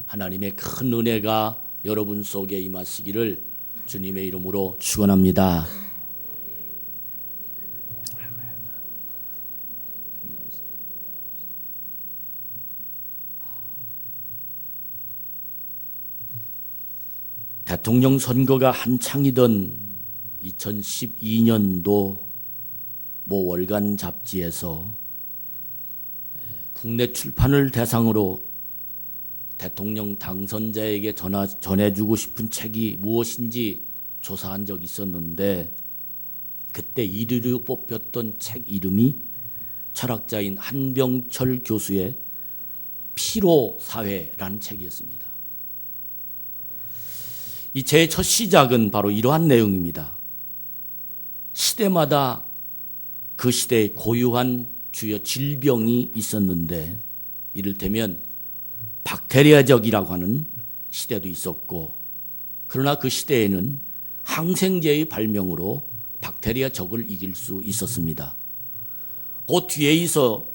하나님의 큰 은혜가 여러분 속에 임하시기를 주님의 이름으로 축원합니다. 대통령 선거가 한창이던 2012년도 모 월간 잡지에서 국내 출판을 대상으로 대통령 당선자에게 전해주고 싶은 책이 무엇인지 조사한 적이 있었는데, 그때 1위로 뽑혔던 책 이름이 철학자인 한병철 교수의 피로사회라는 책이었습니다. 이 제 첫 시작은 바로 이러한 내용입니다. 시대마다 그 시대에 고유한 주요 질병이 있었는데, 이를테면 박테리아적이라고 하는 시대도 있었고, 그러나 그 시대에는 항생제의 발명으로 박테리아적을 이길 수 있었습니다. 그 뒤에 있어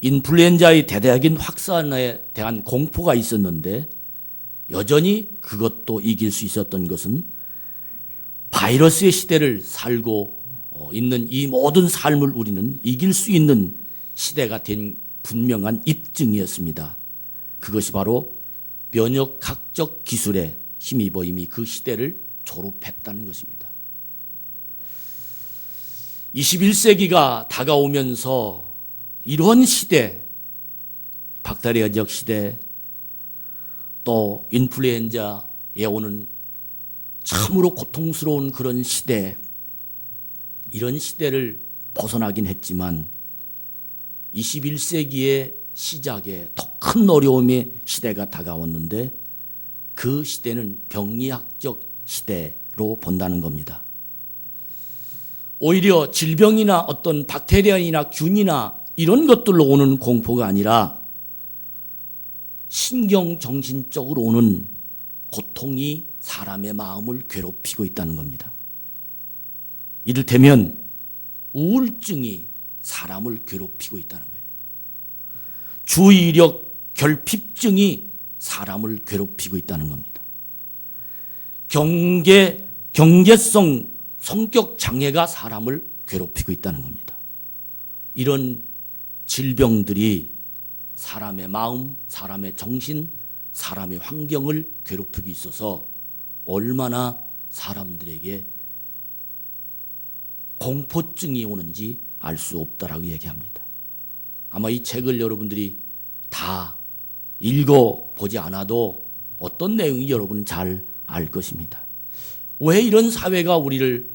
인플루엔자의 대대적인 확산에 대한 공포가 있었는데, 여전히 그것도 이길 수 있었던 것은 바이러스의 시대를 살고 있는 이 모든 삶을 우리는 이길 수 있는 시대가 된 분명한 입증이었습니다. 그것이 바로 면역학적 기술에 힘입어 이미 그 시대를 졸업했다는 것입니다. 21세기가 다가오면서 이런 시대, 박테리아적 시대, 또 인플루엔자에 오는 참으로 고통스러운 그런 시대, 이런 시대를 벗어나긴 했지만 21세기의 시작에 더 큰 어려움의 시대가 다가왔는데, 그 시대는 병리학적 시대로 본다는 겁니다. 오히려 질병이나 어떤 박테리아나 균이나 이런 것들로 오는 공포가 아니라 신경정신적으로 오는 고통이 사람의 마음을 괴롭히고 있다는 겁니다. 이를테면 우울증이 사람을 괴롭히고 있다는 거예요. 주의력 결핍증이 사람을 괴롭히고 있다는 겁니다. 경계성 성격 장애가 사람을 괴롭히고 있다는 겁니다. 이런 질병들이 사람의 마음, 사람의 정신, 사람의 환경을 괴롭히고 있어서 얼마나 사람들에게 공포증이 오는지 알 수 없다라고 얘기합니다. 아마 이 책을 여러분들이 다 읽어보지 않아도 어떤 내용이 여러분은 잘 알 것입니다. 왜 이런 사회가 우리를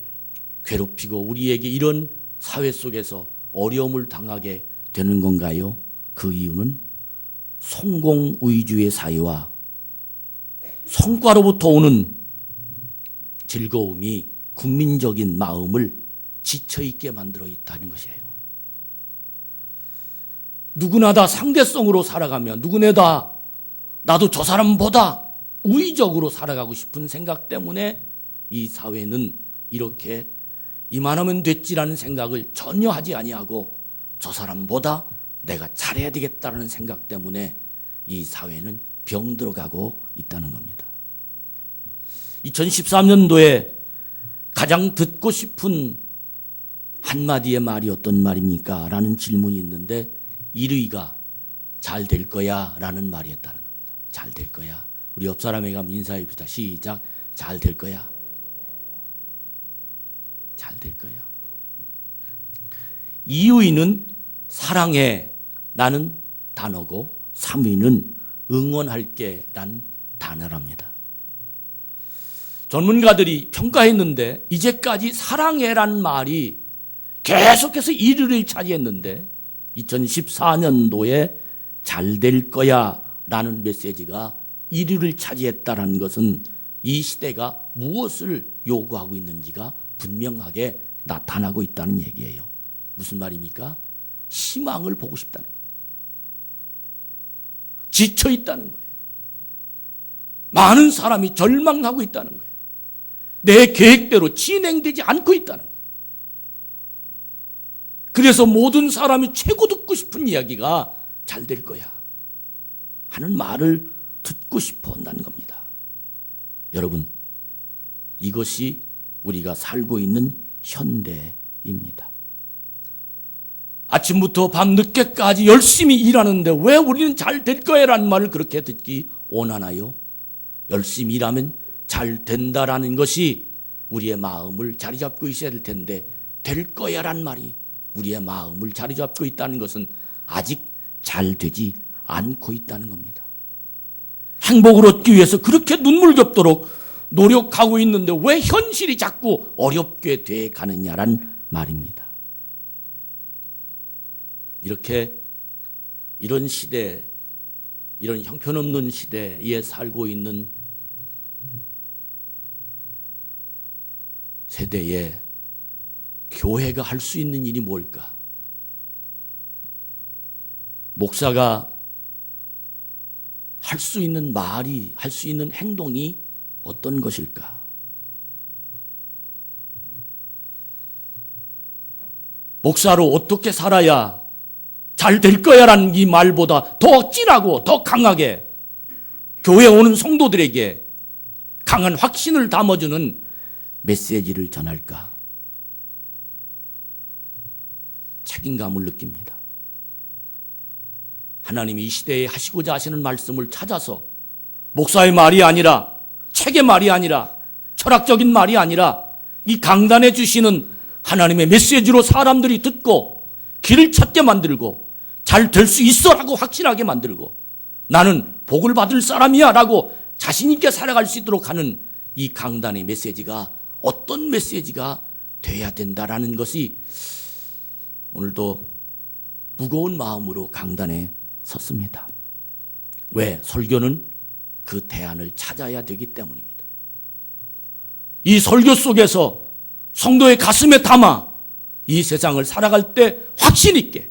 괴롭히고 우리에게 이런 사회 속에서 어려움을 당하게 되는 건가요? 그 이유는 성공 위주의 사회와 성과로부터 오는 즐거움이 국민적인 마음을 지쳐있게 만들어 있다는 것이에요. 누구나 다 상대성으로 살아가며 누구나 다 나도 저 사람보다 우위적으로 살아가고 싶은 생각 때문에 이 사회는 이렇게 이만하면 됐지라는 생각을 전혀 하지 아니하고 저 사람보다 내가 잘해야 되겠다는 생각 때문에 이 사회는 병들어가고 있다는 겁니다. 2013년도에 가장 듣고 싶은 한마디의 말이 어떤 말입니까? 라는 질문이 있는데 1위가 잘 될 거야 라는 말이었다는 겁니다. 잘 될 거야. 우리 옆 사람에게 한번 인사해 봅시다. 시작. 잘 될 거야. 잘 될 거야. 2위는 사랑해 라는 단어고 3위는 응원할게 라는 단어랍니다. 전문가들이 평가했는데 이제까지 사랑해라는 말이 계속해서 1위를 차지했는데 2014년도에 잘 될 거야 라는 메시지가 1위를 차지했다는 것은 이 시대가 무엇을 요구하고 있는지가 분명하게 나타나고 있다는 얘기예요. 무슨 말입니까? 희망을 보고 싶다는 거예요. 지쳐 있다는 거예요. 많은 사람이 절망하고 있다는 거예요. 내 계획대로 진행되지 않고 있다는 거예요. 그래서 모든 사람이 최고 듣고 싶은 이야기가 잘 될 거야 하는 말을 듣고 싶어 한다는 겁니다. 여러분, 이것이 우리가 살고 있는 현대입니다. 아침부터 밤늦게까지 열심히 일하는데 왜 우리는 잘 될 거야라는 말을 그렇게 듣기 원하나요? 열심히 일하면 잘 된다라는 것이 우리의 마음을 자리 잡고 있어야 될 텐데, 될 거야란 말이 우리의 마음을 자리 잡고 있다는 것은 아직 잘 되지 않고 있다는 겁니다. 행복을 얻기 위해서 그렇게 눈물겹도록 노력하고 있는데 왜 현실이 자꾸 어렵게 돼 가느냐란 말입니다. 이렇게 이런 시대, 이런 형편없는 시대에 살고 있는 세대에 교회가 할 수 있는 일이 뭘까? 목사가 할 수 있는 말이, 할 수 있는 행동이 어떤 것일까? 목사로 어떻게 살아야 잘 될 거야라는 이 말보다 더 진하고 더 강하게 교회에 오는 성도들에게 강한 확신을 담아주는 메시지를 전할까? 책임감을 느낍니다. 하나님이 이 시대에 하시고자 하시는 말씀을 찾아서 목사의 말이 아니라, 책의 말이 아니라, 철학적인 말이 아니라 이 강단에 주시는 하나님의 메시지로 사람들이 듣고 길을 찾게 만들고 잘 될 수 있어라고 확신하게 만들고 나는 복을 받을 사람이야 라고 자신 있게 살아갈 수 있도록 하는 이 강단의 메시지가 어떤 메시지가 돼야 된다라는 것이 오늘도 무거운 마음으로 강단에 섰습니다. 왜? 설교는 그 대안을 찾아야 되기 때문입니다. 이 설교 속에서 성도의 가슴에 담아 이 세상을 살아갈 때 확신 있게,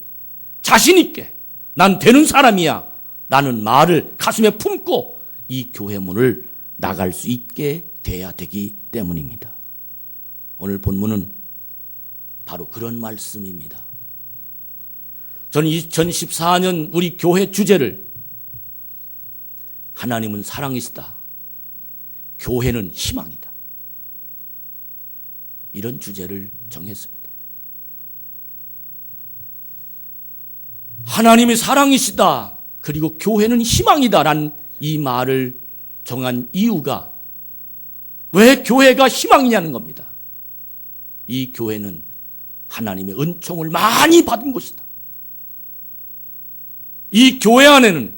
자신 있게 난 되는 사람이야 라는 말을 가슴에 품고 이 교회 문을 나갈 수 있게 돼야 되기 때문입니다. 오늘 본문은 바로 그런 말씀입니다. 저는 2014년 우리 교회 주제를 하나님은 사랑이시다, 교회는 희망이다, 이런 주제를 정했습니다. 하나님이 사랑이시다, 그리고 교회는 희망이다라는 이 말을 정한 이유가 왜 교회가 희망이냐는 겁니다. 이 교회는 하나님의 은총을 많이 받은 곳이다. 이 교회 안에는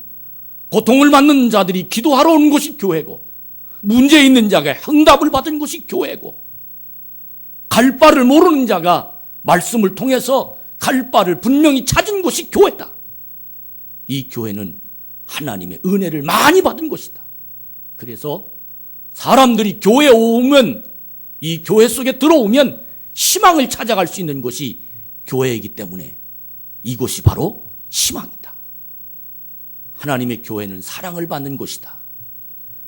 고통을 받는 자들이 기도하러 온 곳이 교회고, 문제 있는 자가 응답을 받은 곳이 교회고, 갈 바를 모르는 자가 말씀을 통해서 갈 바를 분명히 찾은 곳이 교회다. 이 교회는 하나님의 은혜를 많이 받은 곳이다. 그래서 사람들이 교회에 오면, 이 교회 속에 들어오면 희망을 찾아갈 수 있는 곳이 교회이기 때문에 이곳이 바로 희망이다. 하나님의 교회는 사랑을 받는 곳이다.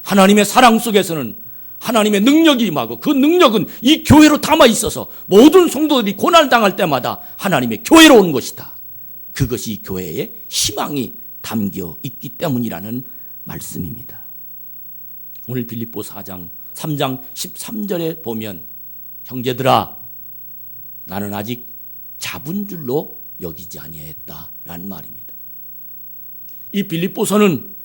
하나님의 사랑 속에서는 하나님의 능력이 임하고 그 능력은 이 교회로 담아 있어서 모든 성도들이 고난을 당할 때마다 하나님의 교회로 온 것이다. 그것이 이 교회의 희망이 담겨 있기 때문이라는 말씀입니다. 오늘 빌립보 3장 13절에 보면 형제들아 나는 아직 잡은 줄로 여기지 아니하였다라는 말입니다. 이 빌립보서는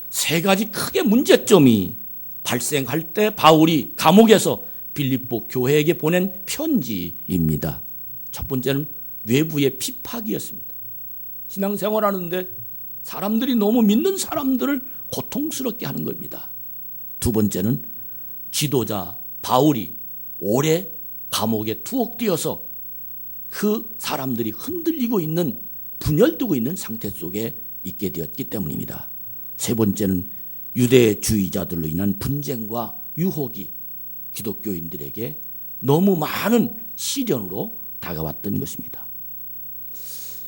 세 가지 크게 문제점이 발생할 때 바울이 감옥에서 빌립보 교회에게 보낸 편지입니다. 첫 번째는 외부의 핍박이었습니다. 신앙생활하는데 사람들이 너무 믿는 사람들을 고통스럽게 하는 겁니다. 두 번째는 지도자 바울이 오래 감옥에 투옥되어서 그 사람들이 흔들리고 있는, 분열되고 있는 상태 속에 있게 되었기 때문입니다. 세 번째는 유대주의자들로 인한 분쟁과 유혹이 기독교인들에게 너무 많은 시련으로 다가왔던 것입니다.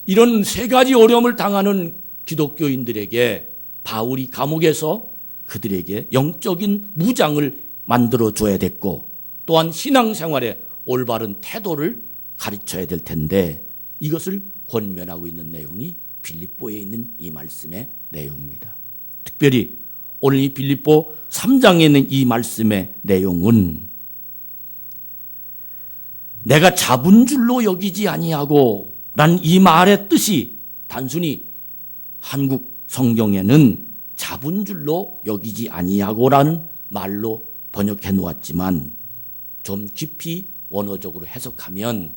이런 세 가지 어려움을 당하는 기독교인들에게 바울이 감옥에서 그들에게 영적인 무장을 만들어줘야 됐고, 또한 신앙생활의 올바른 태도를 가르쳐야 될 텐데 이것을 권면하고 있는 내용이 빌립보에 있는 이 말씀의 내용입니다. 특별히 오늘 이 빌립보 3장에 있는 이 말씀의 내용은 내가 잡은 줄로 여기지 아니하고 라는 이 말의 뜻이 단순히 한국 성경에는 잡은 줄로 여기지 아니하고라는 말로 번역해 놓았지만 좀 깊이 원어적으로 해석하면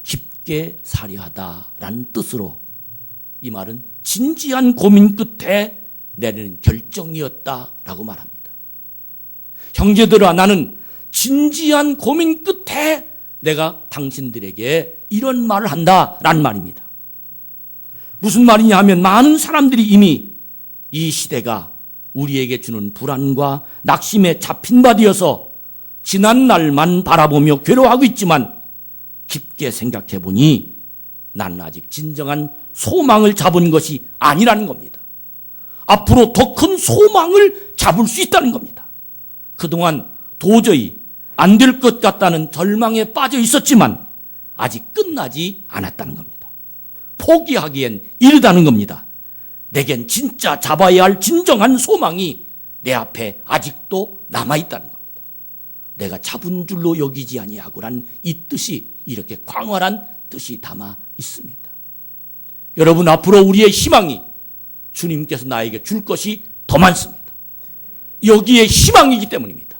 깊게 사려하다라는 뜻으로 이 말은 진지한 고민 끝에 내리는 결정이었다라고 말합니다. 형제들아, 나는 진지한 고민 끝에 내가 당신들에게 이런 말을 한다라는 말입니다. 무슨 말이냐 하면 많은 사람들이 이미 이 시대가 우리에게 주는 불안과 낙심에 잡힌 바 되어서 지난 날만 바라보며 괴로워하고 있지만 깊게 생각해 보니 나는 아직 진정한 소망을 잡은 것이 아니라는 겁니다. 앞으로 더 큰 소망을 잡을 수 있다는 겁니다. 그동안 도저히 안 될 것 같다는 절망에 빠져 있었지만 아직 끝나지 않았다는 겁니다. 포기하기엔 이르다는 겁니다. 내겐 진짜 잡아야 할 진정한 소망이 내 앞에 아직도 남아있다는 겁니다. 내가 잡은 줄로 여기지 아니하고란 이 뜻이 이렇게 광활한 뜻이 담아 있습니다. 여러분, 앞으로 우리의 희망이 주님께서 나에게 줄 것이 더 많습니다. 여기에 희망이기 때문입니다.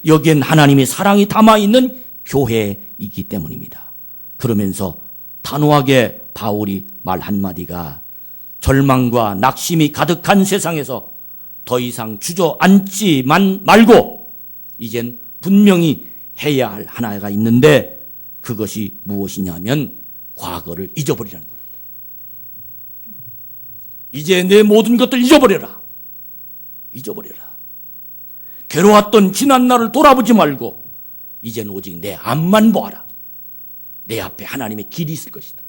여기엔 하나님의 사랑이 담아있는 교회이기 때문입니다. 그러면서 단호하게 바울이 말 한마디가 절망과 낙심이 가득한 세상에서 더 이상 주저앉지만 말고 이젠 분명히 해야 할 하나가 있는데 그것이 무엇이냐면 과거를 잊어버리라는 겁니다. 이제 내 모든 것들 잊어버려라. 잊어버려라. 괴로웠던 지난 날을 돌아보지 말고 이젠 오직 내 앞만 보아라. 내 앞에 하나님의 길이 있을 것이다.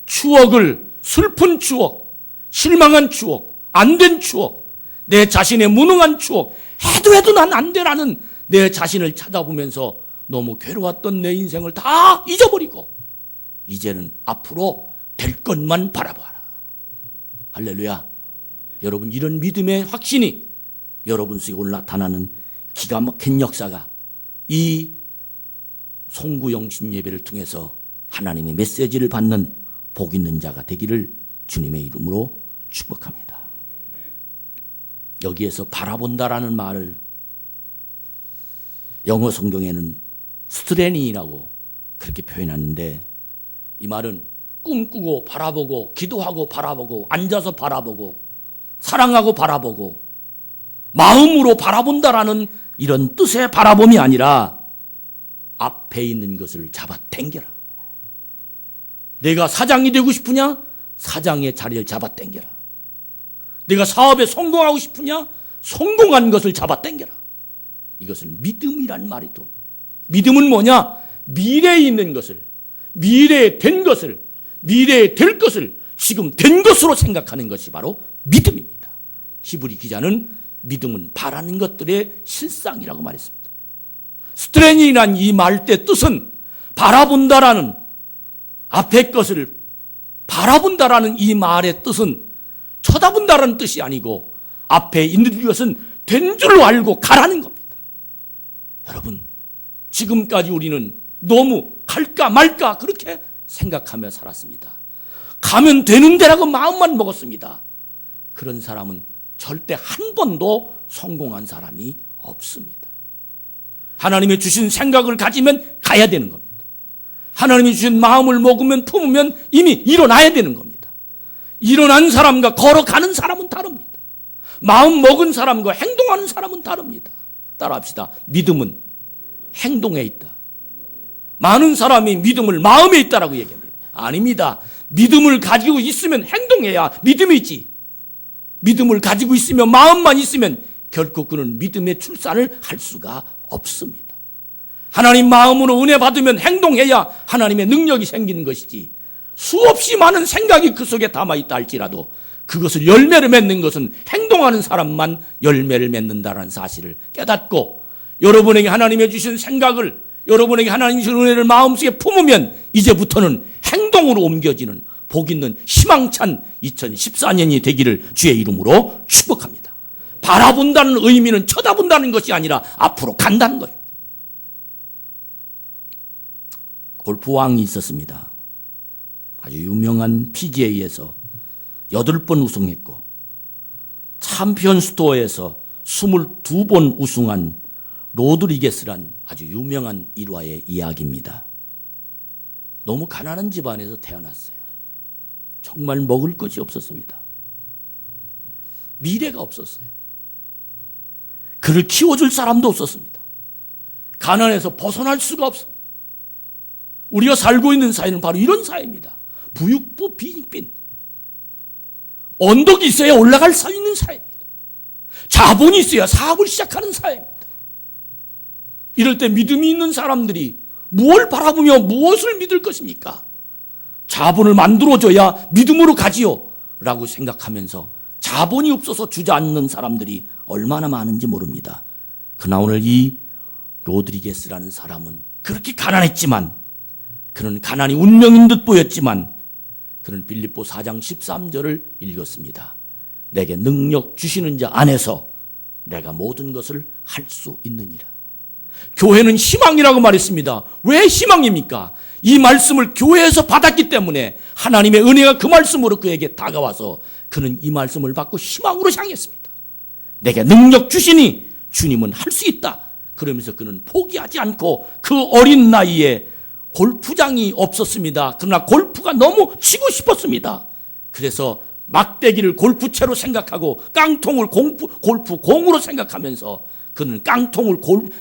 추억을, 슬픈 추억, 실망한 추억, 안 된 추억, 내 자신의 무능한 추억, 해도 난 안 되라는 내 자신을 찾아보면서 너무 괴로웠던 내 인생을 다 잊어버리고 이제는 앞으로 될 것만 바라봐라. 할렐루야. 여러분, 이런 믿음의 확신이 여러분 속에 오늘 나타나는 기가 막힌 역사가 이 송구영신 예배를 통해서 하나님의 메시지를 받는 복 있는 자가 되기를 주님의 이름으로 축복합니다. 여기에서 바라본다라는 말을 영어 성경에는 스트레닝이라고 그렇게 표현하는데 이 말은 꿈꾸고 바라보고 기도하고 바라보고 앉아서 바라보고 사랑하고 바라보고 마음으로 바라본다라는 이런 뜻의 바라봄이 아니라 앞에 있는 것을 잡아 당겨라. 내가 사장이 되고 싶으냐? 사장의 자리를 잡아 당겨라. 내가 사업에 성공하고 싶으냐? 성공한 것을 잡아 당겨라. 이것을 믿음이란 말이 또. 믿음은 뭐냐? 미래에 있는 것을, 미래에 된 것을, 미래에 될 것을 지금 된 것으로 생각하는 것이 바로 믿음입니다. 히브리 기자는 믿음은 바라는 것들의 실상이라고 말했습니다. 스트레인이란 이 말대 뜻은 바라본다라는 앞의 것을 바라본다라는 이 말의 뜻은 쳐다본다라는 뜻이 아니고 앞에 있는 것은 된 줄로 알고 가라는 겁니다. 여러분, 지금까지 우리는 너무 갈까 말까 그렇게 생각하며 살았습니다. 가면 되는 데라고 마음만 먹었습니다. 그런 사람은 절대 한 번도 성공한 사람이 없습니다. 하나님이 주신 생각을 가지면 가야 되는 겁니다. 하나님이 주신 마음을 먹으면 품으면 이미 일어나야 되는 겁니다. 일어난 사람과 걸어가는 사람은 다릅니다. 마음 먹은 사람과 행동하는 사람은 다릅니다. 따라합시다. 믿음은 행동에 있다. 많은 사람이 믿음을 마음에 있다라고 얘기합니다. 아닙니다. 믿음을 가지고 있으면 행동해야 믿음이지. 믿음을 가지고 있으면 마음만 있으면 결코 그는 믿음의 출산을 할 수가 없습니다. 하나님 마음으로 은혜 받으면 행동해야 하나님의 능력이 생기는 것이지 수없이 많은 생각이 그 속에 담아있다 할지라도 그것을 열매를 맺는 것은 행동하는 사람만 열매를 맺는다는 사실을 깨닫고 여러분에게 하나님이 주신 생각을 여러분에게 하나님이 주신 은혜를 마음속에 품으면 이제부터는 행동으로 옮겨지는 복 있는 희망찬 2014년이 되기를 주의 이름으로 축복합니다. 바라본다는 의미는 쳐다본다는 것이 아니라 앞으로 간다는 거예요. 골프왕이 있었습니다. 아주 유명한 PGA에서 8번 우승했고 챔피언스 투어에서 22번 우승한 로드리게스란 아주 유명한 일화의 이야기입니다. 너무 가난한 집안에서 태어났어요. 정말 먹을 것이 없었습니다. 미래가 없었어요. 그를 키워줄 사람도 없었습니다. 가난에서 벗어날 수가 없습니다. 우리가 살고 있는 사회는 바로 이런 사회입니다. 부육부 빈빈. 언덕이 있어야 올라갈 수 있는 사회입니다. 자본이 있어야 사업을 시작하는 사회입니다. 이럴 때 믿음이 있는 사람들이 무엇을 바라보며 무엇을 믿을 것입니까? 자본을 만들어줘야 믿음으로 가지요 라고 생각하면서 자본이 없어서 주저앉는 사람들이 얼마나 많은지 모릅니다. 그러나 오늘 이 로드리게스라는 사람은 그렇게 가난했지만, 그는 가난이 운명인 듯 보였지만 그는 빌립보 4장 13절을 읽었습니다. 내게 능력 주시는 자 안에서 내가 모든 것을 할 수 있느니라. 교회는 희망이라고 말했습니다. 왜 희망입니까? 이 말씀을 교회에서 받았기 때문에 하나님의 은혜가 그 말씀으로 그에게 다가와서 그는 이 말씀을 받고 희망으로 향했습니다. 내게 능력 주시니 주님은 할 수 있다. 그러면서 그는 포기하지 않고 그 어린 나이에 골프장이 없었습니다. 그러나 골프가 너무 치고 싶었습니다. 그래서 막대기를 골프채로 생각하고 깡통을 골프공으로 생각하면서 그는 깡통을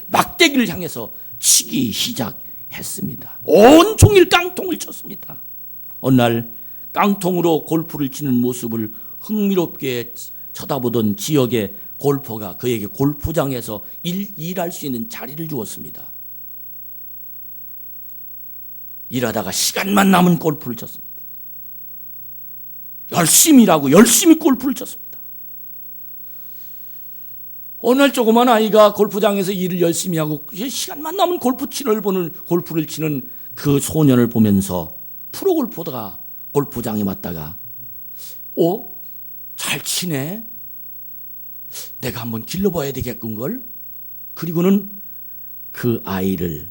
막대기를 향해서 치기 시작했습니다. 온종일 깡통을 쳤습니다. 어느 날 깡통으로 골프를 치는 모습을 흥미롭게 쳐다보던 지역의 골퍼가 그에게 골프장에서 일할 수 있는 자리를 주었습니다. 일하다가 시간만 남은 골프를 쳤습니다. 열심히 일하고 열심히 골프를 쳤습니다. 어느 날 조그만 아이가 골프장에서 일을 열심히 하고 시간만 남은 골프를 치는 그 소년을 보면서 프로 골퍼가 골프장에 왔다가 잘 치네? 내가 한번 길러봐야 되겠군걸? 그리고는 그 아이를,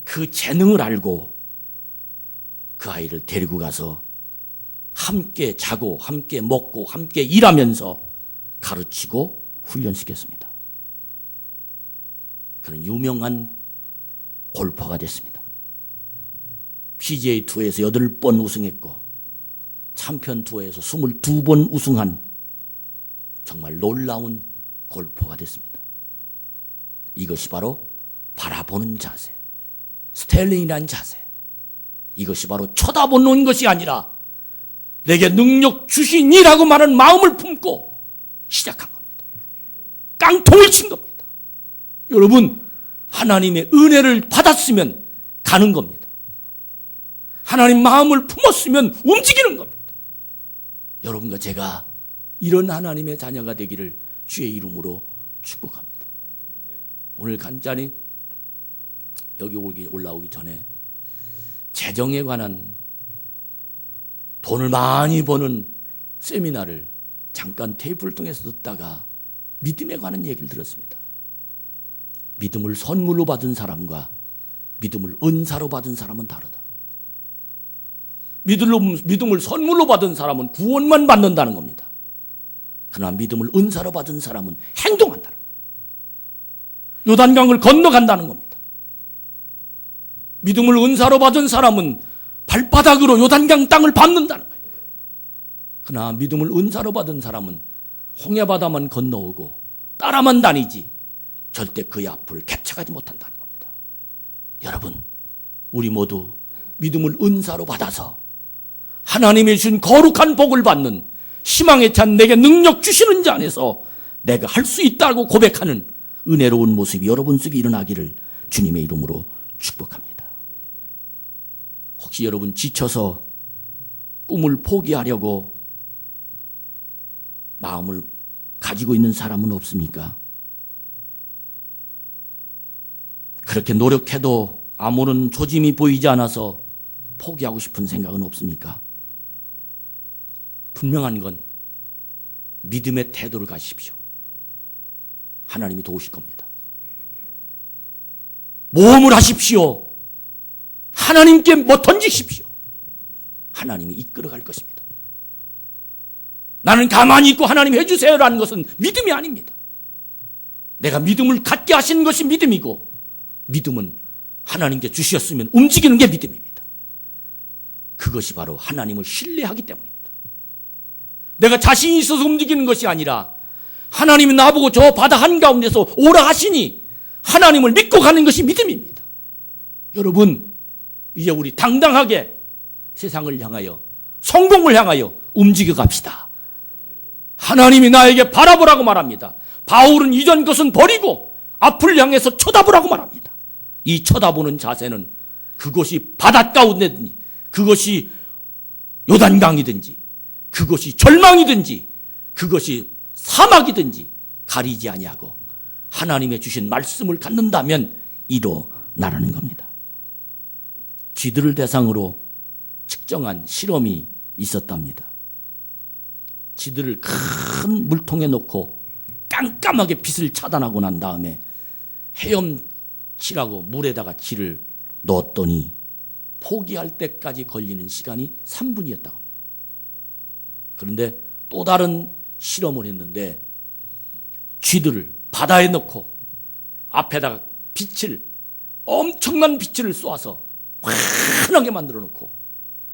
그 재능을 알고 그 아이를 데리고 가서 함께 자고 함께 먹고 함께 일하면서 가르치고 훈련시켰습니다. 그런 유명한 골퍼가 됐습니다. PGA 투어에서 8번 우승했고 챔피언 투어에서 22번 우승한 정말 놀라운 골퍼가 됐습니다. 이것이 바로 바라보는 자세, 스텔링이라는 자세, 이것이 바로 쳐다보는 것이 아니라 내게 능력 주시니라고 말하는 마음을 품고 시작한 겁니다. 깡통을 친 겁니다. 여러분, 하나님의 은혜를 받았으면 가는 겁니다. 하나님 마음을 품었으면 움직이는 겁니다. 여러분과 제가 이런 하나님의 자녀가 되기를 주의 이름으로 축복합니다. 오늘 간단히 여기 올라오기 전에 재정에 관한 돈을 많이 버는 세미나를 잠깐 테이프를 통해서 듣다가 믿음에 관한 얘기를 들었습니다. 믿음을 선물로 받은 사람과 믿음을 은사로 받은 사람은 다르다. 믿음을 선물로 받은 사람은 구원만 받는다는 겁니다. 그러나 믿음을 은사로 받은 사람은 행동한다는 거예요. 요단강을 건너간다는 겁니다. 믿음을 은사로 받은 사람은 발바닥으로 요단강 땅을 밟는다는 거예요. 그러나 믿음을 은사로 받은 사람은 홍해바다만 건너오고 따라만 다니지 절대 그의 앞을 개척하지 못한다는 겁니다. 여러분, 우리 모두 믿음을 은사로 받아서 하나님이 주신 거룩한 복을 받는 희망에 찬 내게 능력 주시는 자 안에서 내가 할 수 있다고 고백하는 은혜로운 모습이 여러분 속에 일어나기를 주님의 이름으로 축복합니다. 혹시 여러분 지쳐서 꿈을 포기하려고 마음을 가지고 있는 사람은 없습니까? 그렇게 노력해도 아무런 조짐이 보이지 않아서 포기하고 싶은 생각은 없습니까? 분명한 건 믿음의 태도를 가지십시오. 하나님이 도우실 겁니다. 모험을 하십시오. 하나님께 뭐 던지십시오. 하나님이 이끌어갈 것입니다. 나는 가만히 있고 하나님 해주세요라는 것은 믿음이 아닙니다. 내가 믿음을 갖게 하시는 것이 믿음이고, 믿음은 하나님께 주셨으면 움직이는 게 믿음입니다. 그것이 바로 하나님을 신뢰하기 때문입니다. 내가 자신이 있어서 움직이는 것이 아니라 하나님이 나보고 저 바다 한가운데서 오라 하시니 하나님을 믿고 가는 것이 믿음입니다. 여러분, 이제 우리 당당하게 세상을 향하여, 성공을 향하여 움직여 갑시다. 하나님이 나에게 바라보라고 말합니다. 바울은 이전 것은 버리고 앞을 향해서 쳐다보라고 말합니다. 이 쳐다보는 자세는 그것이 바닷가운데든지, 그것이 요단강이든지, 그것이 절망이든지, 그것이 사막이든지 가리지 아니하고 하나님의 주신 말씀을 갖는다면 일어나라는 겁니다. 쥐들을 대상으로 측정한 실험이 있었답니다. 쥐들을 큰 물통에 넣고 깜깜하게 빛을 차단하고 난 다음에 헤엄치라고 물에다가 쥐를 넣었더니 포기할 때까지 걸리는 시간이 3분이었다고 합니다. 그런데 또 다른 실험을 했는데 쥐들을 바다에 넣고 앞에다가 엄청난 빛을 쏘아서 환하게 만들어 놓고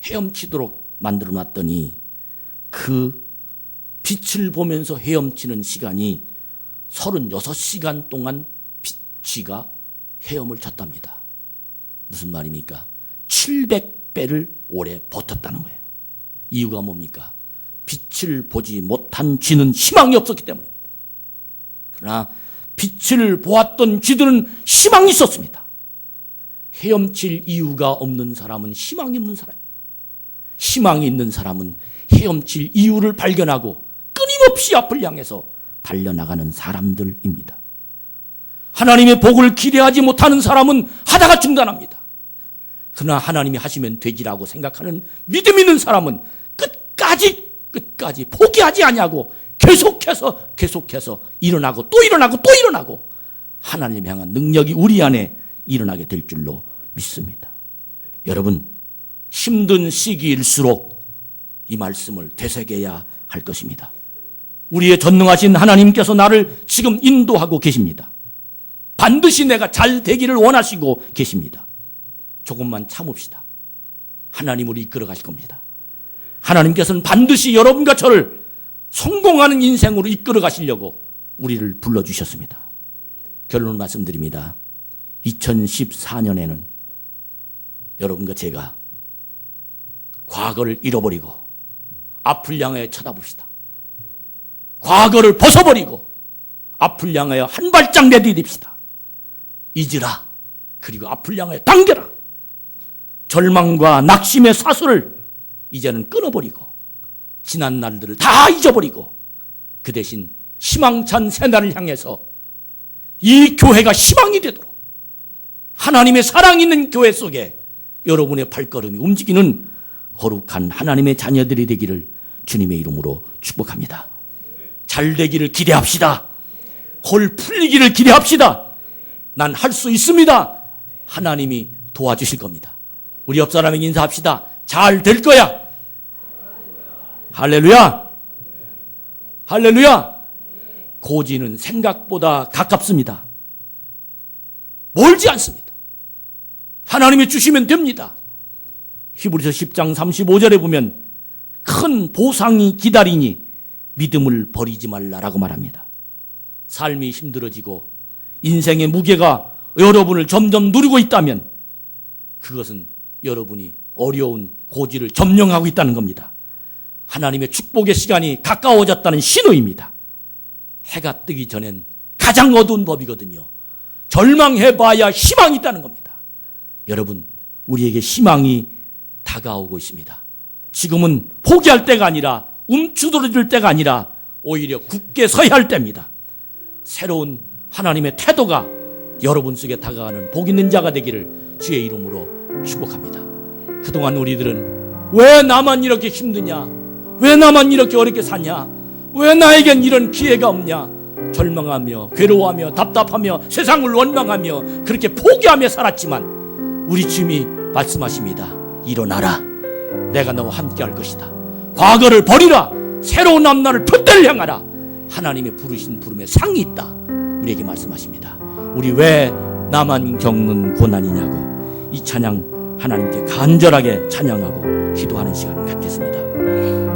헤엄치도록 만들어 놨더니 그 빛을 보면서 헤엄치는 시간이 36시간 동안 쥐가 헤엄을 쳤답니다. 무슨 말입니까? 700배를 오래 버텼다는 거예요. 이유가 뭡니까? 빛을 보지 못한 쥐는 희망이 없었기 때문입니다. 그러나 빛을 보았던 쥐들은 희망이 있었습니다. 헤엄칠 이유가 없는 사람은 희망이 없는 사람입니다. 희망이 있는 사람은 헤엄칠 이유를 발견하고 끊임없이 앞을 향해서 달려나가는 사람들입니다. 하나님의 복을 기대하지 못하는 사람은 하다가 중단합니다. 그러나 하나님이 하시면 되지라고 생각하는 믿음 있는 사람은 끝까지 포기하지 아니하고 계속해서 일어나고 또 일어나고 또 일어나고 하나님 향한 능력이 우리 안에 일어나게 될 줄로 믿습니다. 여러분, 힘든 시기일수록 이 말씀을 되새겨야 할 것입니다. 우리의 전능하신 하나님께서 나를 지금 인도하고 계십니다. 반드시 내가 잘 되기를 원하시고 계십니다. 조금만 참읍시다. 하나님으로 이끌어 가실 겁니다. 하나님께서는 반드시 여러분과 저를 성공하는 인생으로 이끌어 가시려고 우리를 불러주셨습니다. 결론을 말씀드립니다. 2014년에는 여러분과 제가 과거를 잃어버리고 앞을 향해 쳐다봅시다. 과거를 벗어버리고 앞을 향하여 한 발짝 내디딥시다. 잊으라. 그리고 앞을 향하여 당겨라. 절망과 낙심의 사슬을 이제는 끊어버리고 지난 날들을 다 잊어버리고 그 대신 희망찬 새날을 향해서 이 교회가 희망이 되도록 하나님의 사랑 있는 교회 속에 여러분의 발걸음이 움직이는 거룩한 하나님의 자녀들이 되기를 주님의 이름으로 축복합니다. 잘 되기를 기대합시다. 골 풀리기를 기대합시다. 난 할 수 있습니다. 하나님이 도와주실 겁니다. 우리 옆 사람에게 인사합시다. 잘 될 거야. 할렐루야. 할렐루야. 고지는 생각보다 가깝습니다. 멀지 않습니다. 하나님이 주시면 됩니다. 히브리서 10장 35절에 보면 큰 보상이 기다리니 믿음을 버리지 말라라고 말합니다. 삶이 힘들어지고 인생의 무게가 여러분을 점점 누르고 있다면 그것은 여러분이 어려운 고지를 점령하고 있다는 겁니다. 하나님의 축복의 시간이 가까워졌다는 신호입니다. 해가 뜨기 전엔 가장 어두운 법이거든요. 절망해봐야 희망이 있다는 겁니다. 여러분, 우리에게 희망이 다가오고 있습니다. 지금은 포기할 때가 아니라 움츠러들 때가 아니라 오히려 굳게 서야 할 때입니다. 새로운 하나님의 태도가 여러분 속에 다가가는 복 있는 자가 되기를 주의 이름으로 축복합니다. 그동안 우리들은 왜 나만 이렇게 힘드냐? 왜 나만 이렇게 어렵게 사냐? 왜 나에겐 이런 기회가 없냐? 절망하며 괴로워하며 답답하며 세상을 원망하며 그렇게 포기하며 살았지만 우리 주님이 말씀하십니다. 일어나라. 내가 너와 함께 할 것이다. 과거를 버리라. 새로운 앞날을 풋대를 향하라. 하나님의 부르신 부름에 상이 있다. 우리에게 말씀하십니다. 우리 왜 나만 겪는 고난이냐고 이 찬양 하나님께 간절하게 찬양하고 기도하는 시간을 갖겠습니다.